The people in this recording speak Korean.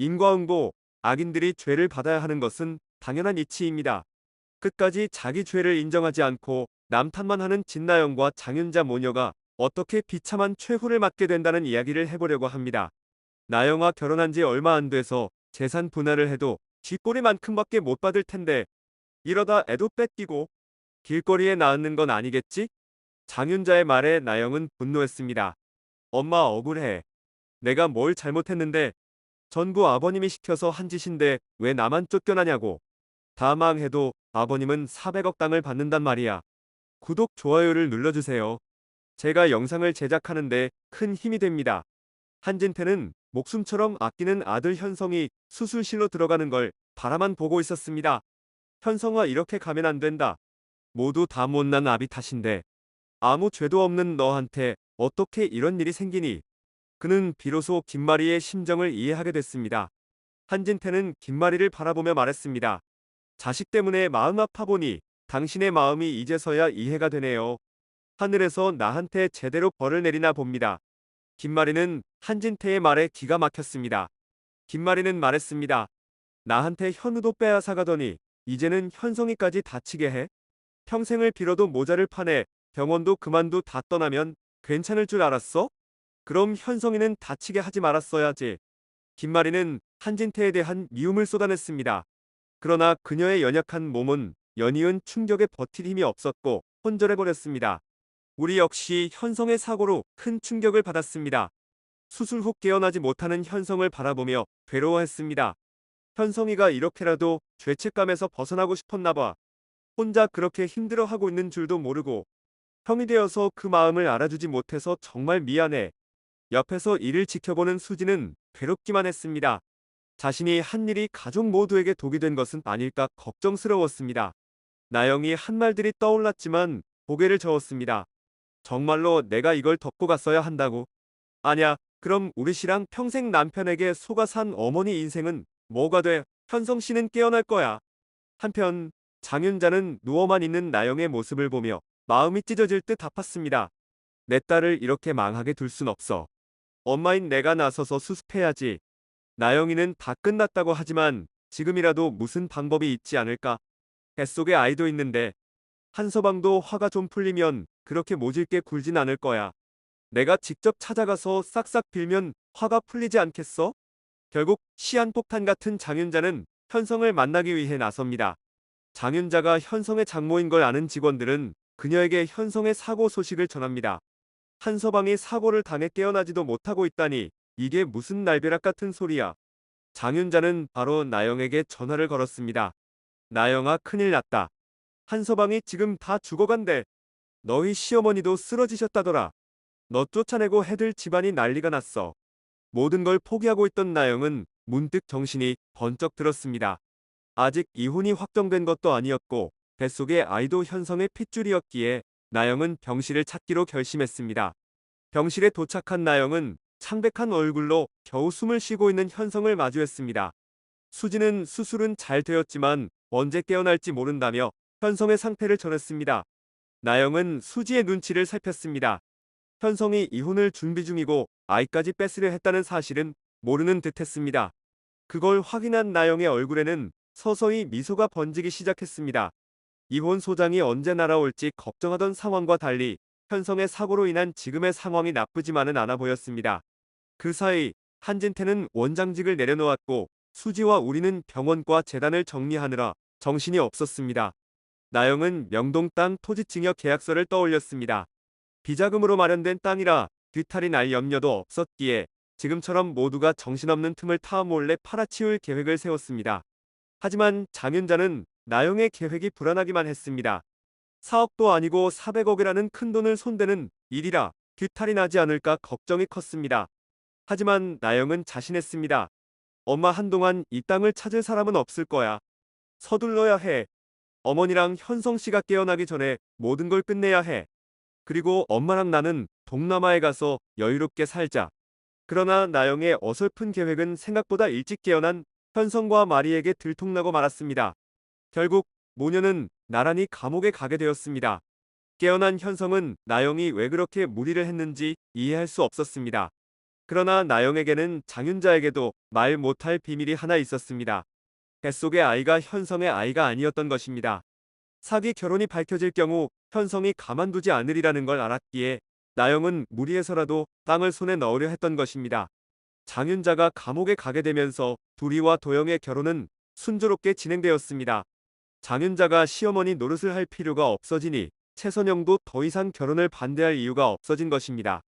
인과응보, 악인들이 죄를 받아야 하는 것은 당연한 이치입니다. 끝까지 자기 죄를 인정하지 않고 남 탓만 하는 진나영과 장윤자 모녀가 어떻게 비참한 최후를 맞게 된다는 이야기를 해보려고 합니다. 나영아 결혼한 지 얼마 안 돼서 재산 분할을 해도 쥐꼬리만큼밖에 못 받을 텐데 이러다 애도 뺏기고 길거리에 낳는 건 아니겠지? 장윤자의 말에 나영은 분노했습니다. 엄마 억울해. 내가 뭘 잘못했는데 전부 아버님이 시켜서 한 짓인데 왜 나만 쫓겨나냐고. 다 망해도 아버님은 400억 땅을 받는단 말이야. 구독, 좋아요를 눌러주세요. 제가 영상을 제작하는데 큰 힘이 됩니다. 한진태는 목숨처럼 아끼는 아들 현성이 수술실로 들어가는 걸 바라만 보고 있었습니다. 현성아 이렇게 가면 안 된다. 모두 다 못난 아비 탓인데 아무 죄도 없는 너한테 어떻게 이런 일이 생기니? 그는 비로소 김마리의 심정을 이해하게 됐습니다. 한진태는 김마리를 바라보며 말했습니다. 자식 때문에 마음 아파 보니 당신의 마음이 이제서야 이해가 되네요. 하늘에서 나한테 제대로 벌을 내리나 봅니다. 김마리는 한진태의 말에 기가 막혔습니다. 김마리는 말했습니다. 나한테 현우도 빼앗아 가더니 이제는 현성이까지 다치게 해? 평생을 빌어도 모자를 파네. 병원도 그만두 다 떠나면 괜찮을 줄 알았어? 그럼 현성이는 다치게 하지 말았어야지. 김마리는 한진태에 대한 미움을 쏟아냈습니다. 그러나 그녀의 연약한 몸은 연이은 충격에 버틸 힘이 없었고 혼절해버렸습니다. 우리 역시 현성의 사고로 큰 충격을 받았습니다. 수술 후 깨어나지 못하는 현성을 바라보며 괴로워했습니다. 현성이가 이렇게라도 죄책감에서 벗어나고 싶었나 봐. 혼자 그렇게 힘들어하고 있는 줄도 모르고 형이 되어서 그 마음을 알아주지 못해서 정말 미안해. 옆에서 이를 지켜보는 수지는 괴롭기만 했습니다. 자신이 한 일이 가족 모두에게 독이 된 것은 아닐까 걱정스러웠습니다. 나영이 한 말들이 떠올랐지만 고개를 저었습니다. 정말로 내가 이걸 덮고 갔어야 한다고? 아냐, 그럼 우리 씨랑 평생 남편에게 속아 산 어머니 인생은 뭐가 돼? 현성 씨는 깨어날 거야. 한편 장윤자는 누워만 있는 나영의 모습을 보며 마음이 찢어질 듯 아팠습니다. 내 딸을 이렇게 망하게 둘 순 없어. 엄마인 내가 나서서 수습해야지. 나영이는 다 끝났다고 하지만 지금이라도 무슨 방법이 있지 않을까? 뱃속에 아이도 있는데 한서방도 화가 좀 풀리면 그렇게 모질게 굴진 않을 거야. 내가 직접 찾아가서 싹싹 빌면 화가 풀리지 않겠어? 결국 시한폭탄 같은 장윤자는 현성을 만나기 위해 나섭니다. 장윤자가 현성의 장모인 걸 아는 직원들은 그녀에게 현성의 사고 소식을 전합니다. 한서방이 사고를 당해 깨어나지도 못하고 있다니 이게 무슨 날벼락 같은 소리야. 장윤자는 바로 나영에게 전화를 걸었습니다. 나영아 큰일 났다. 한서방이 지금 다 죽어간대. 너희 시어머니도 쓰러지셨다더라. 너 쫓아내고 해들 집안이 난리가 났어. 모든 걸 포기하고 있던 나영은 문득 정신이 번쩍 들었습니다. 아직 이혼이 확정된 것도 아니었고 뱃속의 아이도 현성의 핏줄이었기에 나영은 병실을 찾기로 결심했습니다. 병실에 도착한 나영은 창백한 얼굴로 겨우 숨을 쉬고 있는 현성을 마주했습니다. 수지는 수술은 잘 되었지만 언제 깨어날지 모른다며 현성의 상태를 전했습니다. 나영은 수지의 눈치를 살폈습니다. 현성이 이혼을 준비 중이고 아이까지 뺏으려 했다는 사실은 모르는 듯했습니다. 그걸 확인한 나영의 얼굴에는 서서히 미소가 번지기 시작했습니다. 이혼 소장이 언제 날아올지 걱정하던 상황과 달리 현성의 사고로 인한 지금의 상황이 나쁘지만은 않아 보였습니다. 그 사이 한진태는 원장직을 내려놓았고 수지와 우리는 병원과 재단을 정리하느라 정신이 없었습니다. 나영은 명동 땅 토지 증여 계약서를 떠올렸습니다. 비자금으로 마련된 땅이라 뒤탈이 날 염려도 없었기에 지금처럼 모두가 정신없는 틈을 타 몰래 팔아치울 계획을 세웠습니다. 하지만 장윤자는 나영의 계획이 불안하기만 했습니다. 사억도 아니고 400억이라는 큰돈을 손대는 일이라 뒤탈이 나지 않을까 걱정이 컸습니다. 하지만 나영은 자신했습니다. 엄마 한동안 이 땅을 찾을 사람은 없을 거야. 서둘러야 해. 어머니랑 현성 씨가 깨어나기 전에 모든 걸 끝내야 해. 그리고 엄마랑 나는 동남아에 가서 여유롭게 살자. 그러나 나영의 어설픈 계획은 생각보다 일찍 깨어난 현성과 마리에게 들통나고 말았습니다. 결국 모녀는 나란히 감옥에 가게 되었습니다. 깨어난 현성은 나영이 왜 그렇게 무리를 했는지 이해할 수 없었습니다. 그러나 나영에게는 장윤자에게도 말 못할 비밀이 하나 있었습니다. 뱃속의 아이가 현성의 아이가 아니었던 것입니다. 사기 결혼이 밝혀질 경우 현성이 가만두지 않으리라는 걸 알았기에 나영은 무리해서라도 땅을 손에 넣으려 했던 것입니다. 장윤자가 감옥에 가게 되면서 두리와 도영의 결혼은 순조롭게 진행되었습니다. 장윤자가 시어머니 노릇을 할 필요가 없어지니 최선영도 더 이상 결혼을 반대할 이유가 없어진 것입니다.